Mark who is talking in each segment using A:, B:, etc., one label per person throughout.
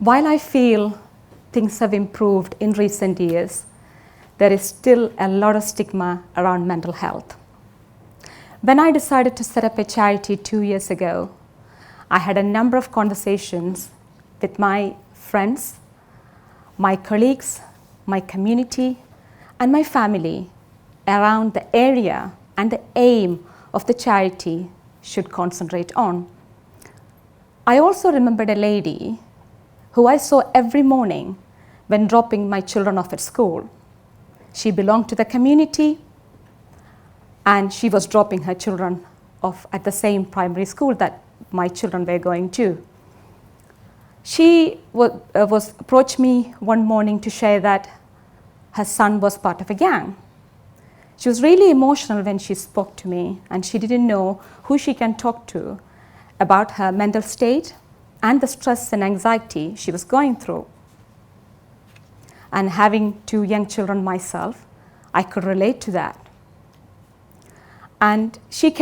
A: While I feel things have improved in recent years, there is still a lot of stigma around mental health. When I decided to set up a charity 2 years ago, I had a number of conversations with my friends, my colleagues, my community, and my family around the area and the aim of the charity should concentrate on. I also remembered a lady who I saw every morning when dropping my children off at school. She belonged to the community and she was dropping her children off at the same primary school that my children were going to. She approached me one morning to share that her son was part of a gang. She was really emotional when she spoke to me, and she didn't know who she can talk to about her mental state and the stress and anxiety she was going through. And having 2 young children myself, I could relate to that. And she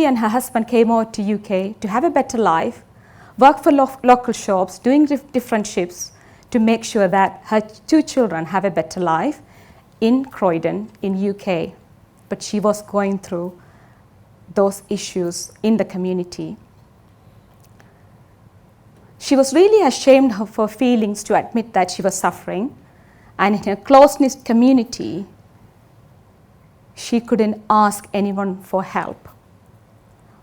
A: and her husband came over to UK to have a better life, work for local shops, doing different shifts to make sure that her 2 children have a better life in Croydon, in UK. But she was going through those issues in the community. She was really ashamed of her feelings to admit that she was suffering, and in a close-knit community, she couldn't ask anyone for help.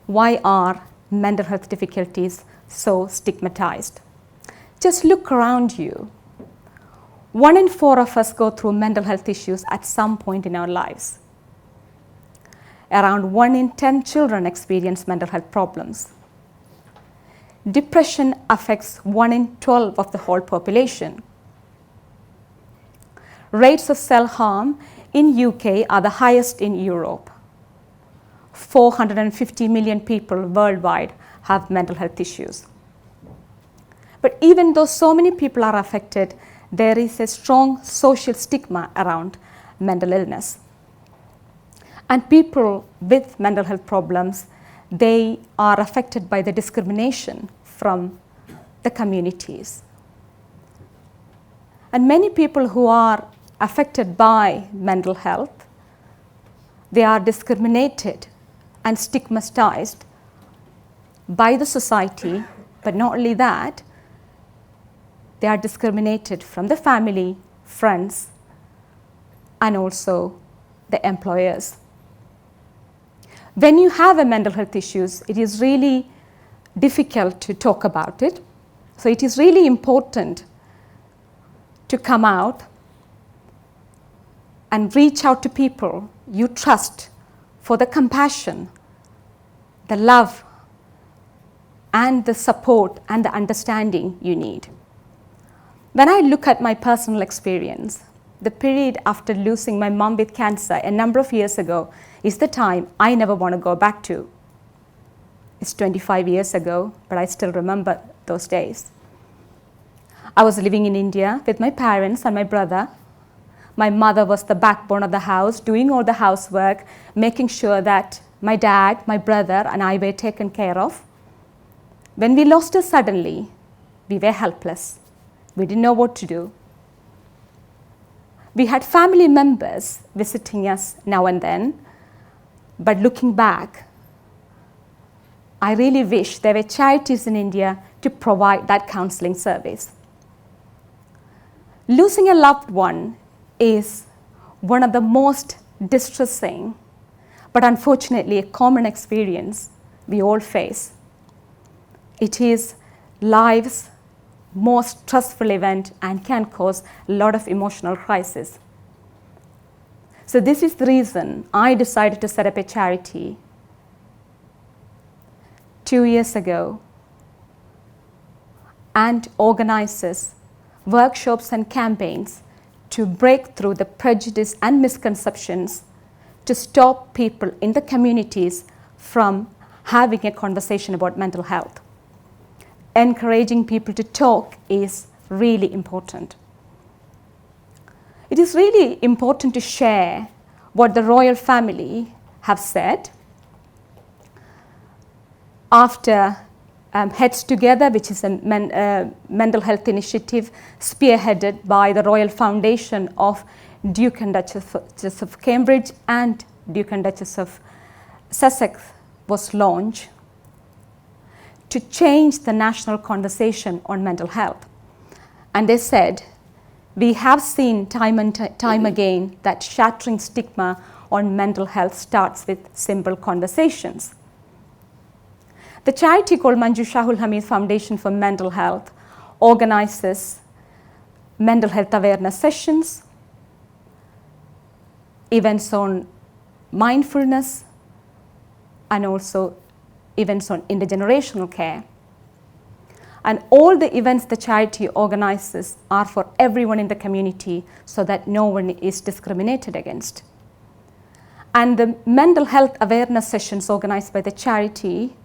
A: Why are mental health difficulties so stigmatized? Just look around you. 1 in 4 of us go through mental health issues at some point in our lives. Around 1 in 10 children experience mental health problems. Depression affects 1 in 12 of the whole population. Rates of self-harm in UK are the highest in Europe. 450 million people worldwide have mental health issues. But even though so many people are affected, there is a strong social stigma around mental illness. And people with mental health problems, they are affected by the discrimination from the communities. And many people who are affected by mental health, they are discriminated and stigmatized by the society, but not only that, they are discriminated from the family, friends, and also the employers. When you have a mental health issues, it is really difficult to talk about it. So it is really important to come out and reach out to people you trust for the compassion, the love, and the support and the understanding you need. When I look at my personal experience, the period after losing my mom with cancer a number of years ago is the time I never want to go back to. It's 25 years ago, but I still remember those days. I was living in India with my parents and my brother. My mother was the backbone of the house, doing all the housework, making sure that my dad, my brother, and I were taken care of. When we lost her suddenly, we were helpless. We didn't know what to do. We had family members visiting us now and then, but looking back, I really wish there were charities in India to provide that counseling service. Losing a loved one is one of the most distressing, but unfortunately a common experience we all face. It is life's most stressful event and can cause a lot of emotional crisis. So this is the reason I decided to set up a charity 2 years ago and organizes workshops and campaigns to break through the prejudice and misconceptions to stop people in the communities from having a conversation about mental health. Encouraging people to talk is really important. It is really important to share what the royal family have said after Heads Together, which is a mental health initiative spearheaded by the Royal Foundation of Duke and Duchess of Cambridge and Duke and Duchess of Sussex, was launched to change the national conversation on mental health. And they said, we have seen time and time again that shattering stigma on mental health starts with simple conversations. The charity called Manju Shahul-Hameed Foundation for Mental Health organizes mental health awareness sessions, events on mindfulness, and also events on intergenerational care. And all the events the charity organizes are for everyone in the community so that no one is discriminated against. And the mental health awareness sessions organized by the charity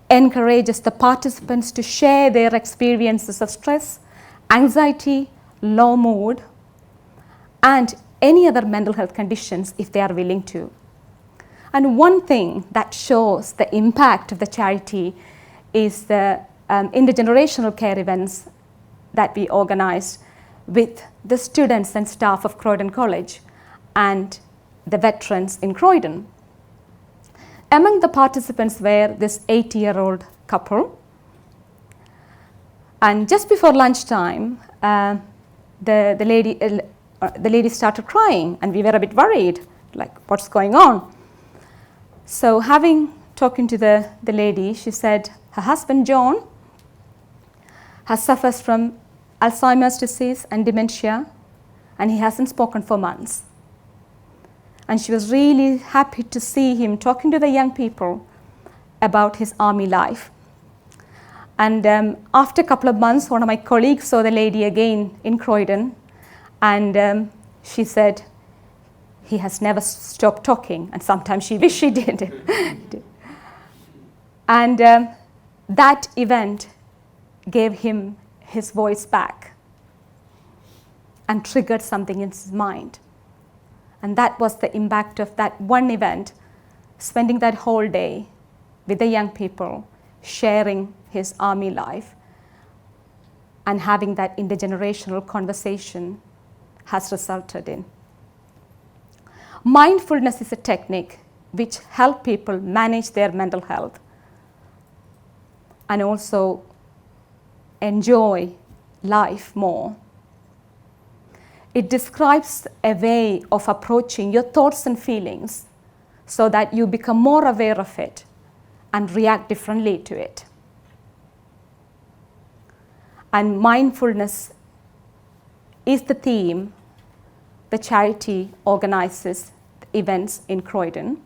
A: encourages the participants to share their experiences of stress, anxiety, low mood, and any other mental health conditions if they are willing to. And one thing that shows the impact of the charity is the intergenerational care events that we organize with the students and staff of Croydon College and the veterans in Croydon. Among the participants were this 80-year-old couple. And just before lunchtime, the lady started crying, and we were a bit worried, like, what's going on? So talking to the lady, she said her husband, John, suffers from Alzheimer's disease and dementia, and he hasn't spoken for months. And she was really happy to see him talking to the young people about his army life. And after a couple of months, one of my colleagues saw the lady again in Croydon, and she said, he has never stopped talking, and sometimes she wished she did. And that event gave him his voice back and triggered something in his mind. And that was the impact of that one event, spending that whole day with the young people, sharing his army life, and having that intergenerational conversation has resulted in. Mindfulness is a technique which helps people manage their mental health and also enjoy life more. It describes a way of approaching your thoughts and feelings so that you become more aware of it and react differently to it. And mindfulness is the theme the charity organizes events in Croydon.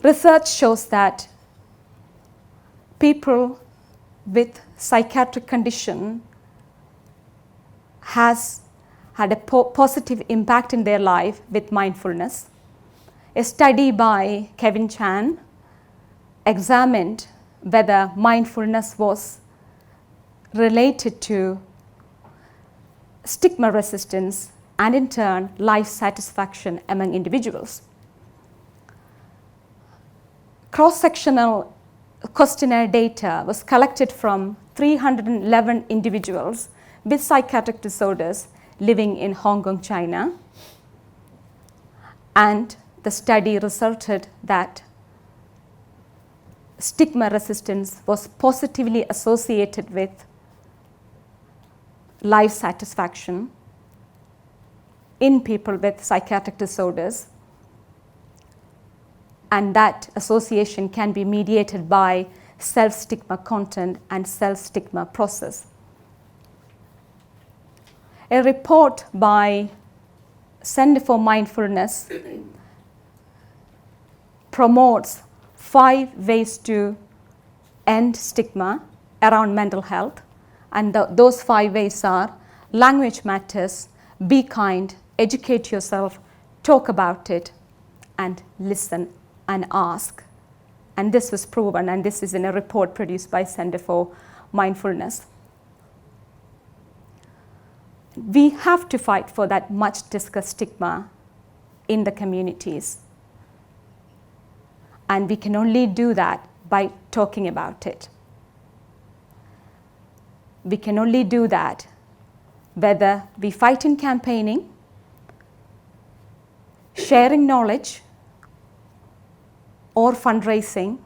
A: Research shows that people with psychiatric condition has had a positive impact in their life with mindfulness. A study by Kevin Chan examined whether mindfulness was related to stigma resistance and in turn life satisfaction among individuals. Cross-sectional questionnaire data was collected from 311 individuals with psychiatric disorders living in Hong Kong, China, and the study resulted that stigma resistance was positively associated with life satisfaction in people with psychiatric disorders, and that association can be mediated by self-stigma content and self-stigma process. A report by Center for Mindfulness promotes 5 ways to end stigma around mental health, and those 5 ways are: language matters, be kind, educate yourself, talk about it, and listen and ask. And this was proven, and this is in a report produced by Center for Mindfulness. We have to fight for that much discussed stigma in the communities. And we can only do that by talking about it. we can only do that whether we fight in campaigning, sharing knowledge, or fundraising.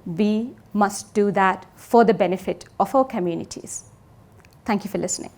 A: We must do that for the benefit of our communities. Thank you for listening.